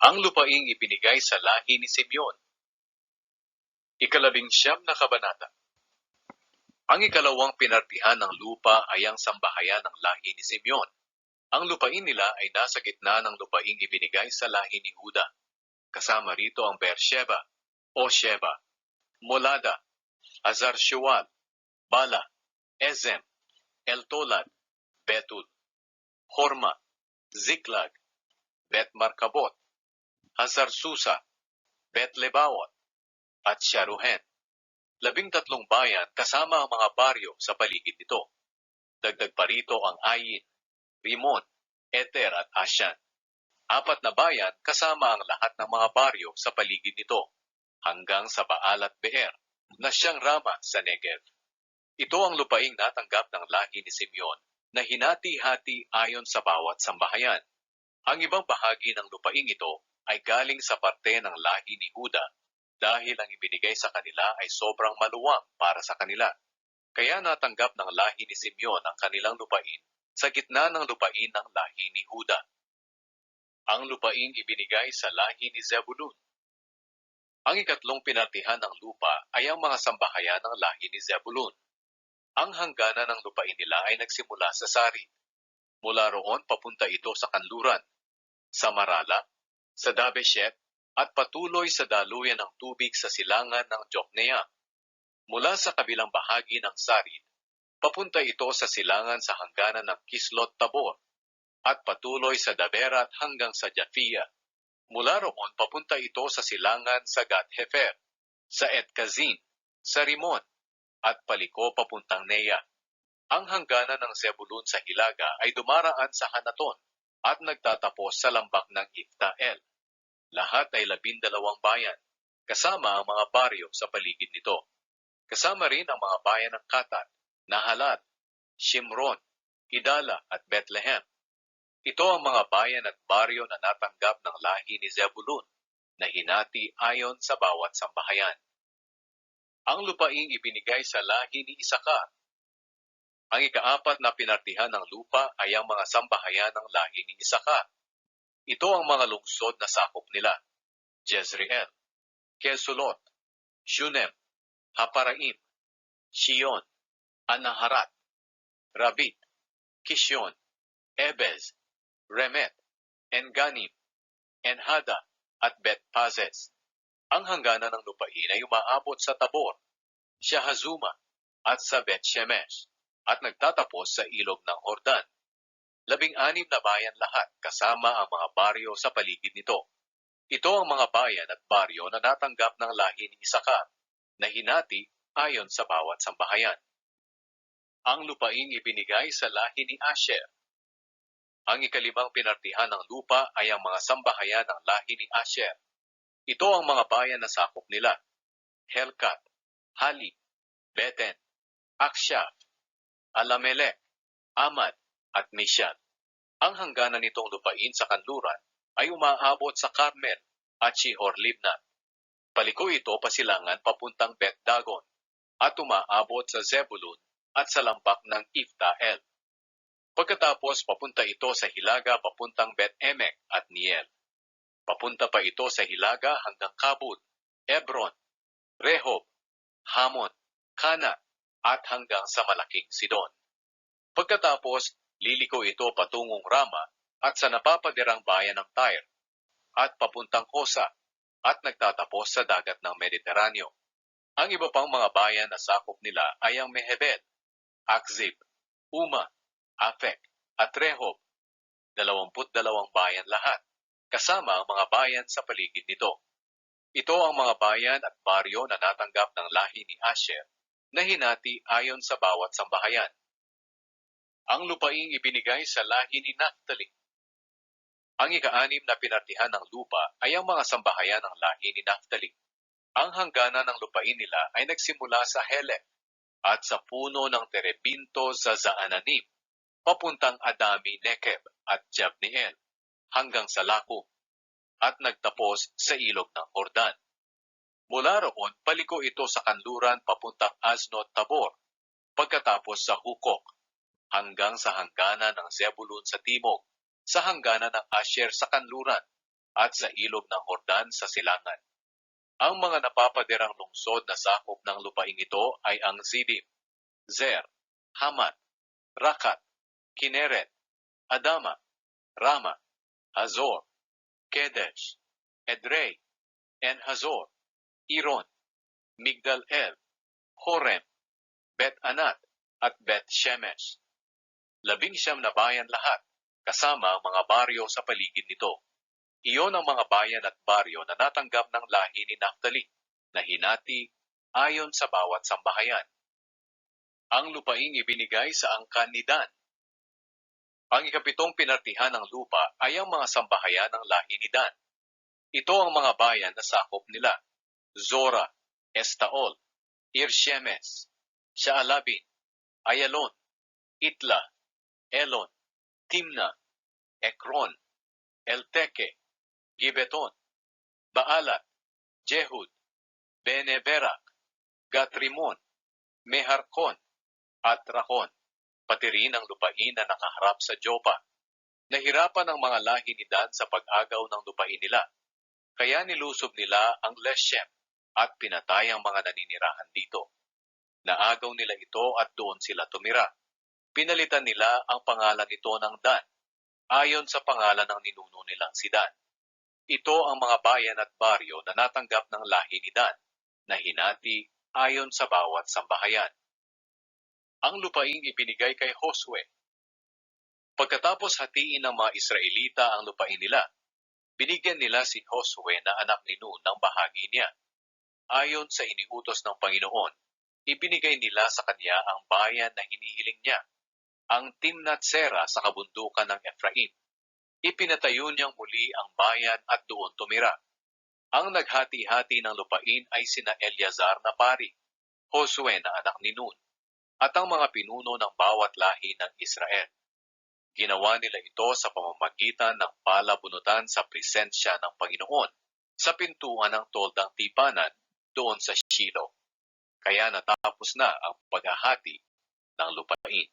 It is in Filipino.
Ang lupaing ibinigay sa lahi ni Simeon. Ikalabing-siyam na kabanata. Ang ikalawang pinartihan ng lupa ay ang sambahayan ng lahi ni Simeon. Ang lupain nila ay nasa gitna ng lupaing ibinigay sa lahi ni Huda. Kasama rito ang Beersheba, o Sheba, Molada, Hazar-Shual, Bala, Ezem, Eltolad, Betul, Horma, Ziklag, Bet-Markabot, Hazar-Susa, Bet-Lebawat, at Sharuhen. 13 bayan kasama ang mga baryo sa paligid nito. Dagdag pa rito ang Ayin, Rimon, Eter at Ashan. 4 na bayan kasama ang lahat ng mga baryo sa paligid nito, hanggang sa Baal at Beer, na siyang Rama sa Negev. Ito ang lupaing natanggap ng lahi ni Simeon na hinati-hati ayon sa bawat sambahayan. Ang ibang bahagi ng lupaing ito ay galing sa parte ng lahi ni Huda dahil ang ibinigay sa kanila ay sobrang maluwang para sa kanila. Kaya natanggap ng lahi ni Simeon ang kanilang lupain sa gitna ng lupain ng lahi ni Huda. Ang lupaing ibinigay sa lahi ni Zebulun. Ang ikatlong pinartihan ng lupa ay ang mga sambahayan ng lahi ni Zebulun. Ang hangganan ng lupain nila ay nagsimula sa Sarid. Mula roon papunta ito sa kanluran, sa Marala, sa Dabeshet, at patuloy sa daluyan ng tubig sa silangan ng Jokneam. Mula sa kabilang bahagi ng Sarid, papunta ito sa silangan sa hangganan ng Kislot Tabor, at patuloy sa Daberat hanggang sa Japhia. Mula roon papunta ito sa silangan sa Gat-Hefer, sa Et-Kazin, sa Rimon, at paliko papuntang Neya. Ang hangganan ng Zebulun sa Hilaga ay dumaraan sa Hanaton at nagtatapos sa lambak ng Ifta-El. Lahat ay 12 bayan, kasama ang mga baryo sa paligid nito. Kasama rin ang mga bayan ng Katat, Nahalat, Shimron, Idala at Bethlehem. Ito ang mga bayan at baryo na natanggap ng lahi ni Zebulun na hinati ayon sa bawat sambahayan. Ang lupaing ibinigay sa lahi ni Isakar. Ang ika-4 na pinartihan ng lupa ay ang mga sambahayan ng lahi ni Isakar. Ito ang mga lungsod na sakop nila: Jezreel, Kesulot, Shunem, Haparaim, Shion, Anaharat, Rabit, Kishon, Ebez, Remet, Enganim, Enhada, at Bet-Pazes. Ang hangganan ng lupain ay umaabot sa Tabor, Shahazuma, at sa Bet-Shemesh, at nagtatapos sa ilog ng Hordan. 16 na bayan lahat kasama ang mga baryo sa paligid nito. Ito ang mga bayan at baryo na natanggap ng lahi ni Isakar na hinati ayon sa bawat sambahayan. Ang lupaing ibinigay sa lahi ni Asher. Ang ika-5 pinartihan ng lupa ay ang mga sambahayan ng lahi ni Asher. Ito ang mga bayan na sakop nila: Helkat, Halib, Beten, Akshaf, Alamelek, Amad, at Mishal. Ang hangganan nitong lupain sa kanluran ay umaabot sa Carmel at Shihor-Libnat. Paliko ito pasilangan papuntang Bet-Dagon at umaabot sa Zebulun at sa lampak ng Ifta-El. Pagkatapos papunta ito sa Hilaga papuntang Bet-Emek at Niel. Papunta pa ito sa Hilaga hanggang Kabul, Ebron, Rehob, Hamon, Kana, at hanggang sa Malaking Sidon. Pagkatapos, liliko ito patungong Rama at sa napapadirang bayan ng Tyre, at papuntang Hosa, at nagtatapos sa dagat ng Mediteraneo. Ang iba pang mga bayan na sakop nila ay ang Mehebel, Akzib, Uma, Afek, at Rehob. 22 bayan lahat, kasama ang mga bayan sa paligid nito. Ito ang mga bayan at baryo na natanggap ng lahi ni Asher na hinati ayon sa bawat sambahayan. Ang lupaing ibinigay sa lahi ni Naphtali. Ang ika-6 na pinartihan ng lupa ay ang mga sambahayan ng lahi ni Naphtali. Ang hangganan ng lupain nila ay nagsimula sa Helek at sa puno ng Terebinto sa Zaananim, papuntang Adami Nekeb at Jabneel, hanggang sa Lakum, at nagtapos sa ilog ng Hordan. Mula roon, paliko ito sa kanluran papuntang Aznot Tabor, pagkatapos sa Hukok, hanggang sa hangganan ng Zebulun sa timog, sa hangganan ng Asher sa kanluran, at sa ilog ng Hordan sa silangan. Ang mga napapadirang lungsod na sakop ng lupaing ito ay ang Zidim, Zer, Hamat, Rakat, Kineret, Adama, Rama, Hazor, Kedesh, Edrei, En Hazor, Iron, Migdal-El, Horem, Bet-Anat, at Bet-Shemesh. 19 na bayan lahat, kasama ang mga baryo sa paligid nito. Iyon ang mga bayan at baryo na natanggap ng lahi ni Naphtali, na hinati ayon sa bawat sambahayan. Ang lupaing ibinigay sa angkan ni Dan. Ang ikapitong pinartihan ng lupa ay ang mga sambahayan ng lahi ni Dan. Ito ang mga bayan na sakop nila: Zora, Estaol, Irshemes, Shaalabin, Ayalon, Itla, Elon, Timna, Ekron, Elteke, Gibeton, Baalat, Jehud, Beneberak, Gatrimon, Meharkon, at Rakon, pati rin ang lupain na nakaharap sa Jopa. Nahirapan ang mga lahi ni Dan sa pag-agaw ng lupain nila, kaya nilusob nila ang Leshem at pinatay ang mga naninirahan dito. Naagaw nila ito at doon sila tumira. Pinalitan nila ang pangalan ito ng Dan, ayon sa pangalan ng ninuno nilang si Dan. Ito ang mga bayan at baryo na natanggap ng lahi ni Dan, na hinati ayon sa bawat sambahayan. Ang lupaing ibinigay kay Josue. Pagkatapos hatiin ng mga Israelita ang lupain nila, binigyan nila si Josue na anak ni Nun ng bahagi niya. Ayon sa iniutos ng Panginoon, ibinigay nila sa kanya ang bayan na hinihiling niya, ang Timnat Sera sa kabundukan ng Ephraim. Ipinatayo niyang muli ang bayan at doon tumira. Ang naghati-hati ng lupain ay sina Eleazar na pari, Josue na anak ni Nun, at ang mga pinuno ng bawat lahi ng Israel. Ginawa nila ito sa pamamagitan ng palabunutan sa presensya ng Panginoon sa pintuan ng Toldang Tipanan doon sa Shiloh. Kaya natapos na ang paghahati ng lupain.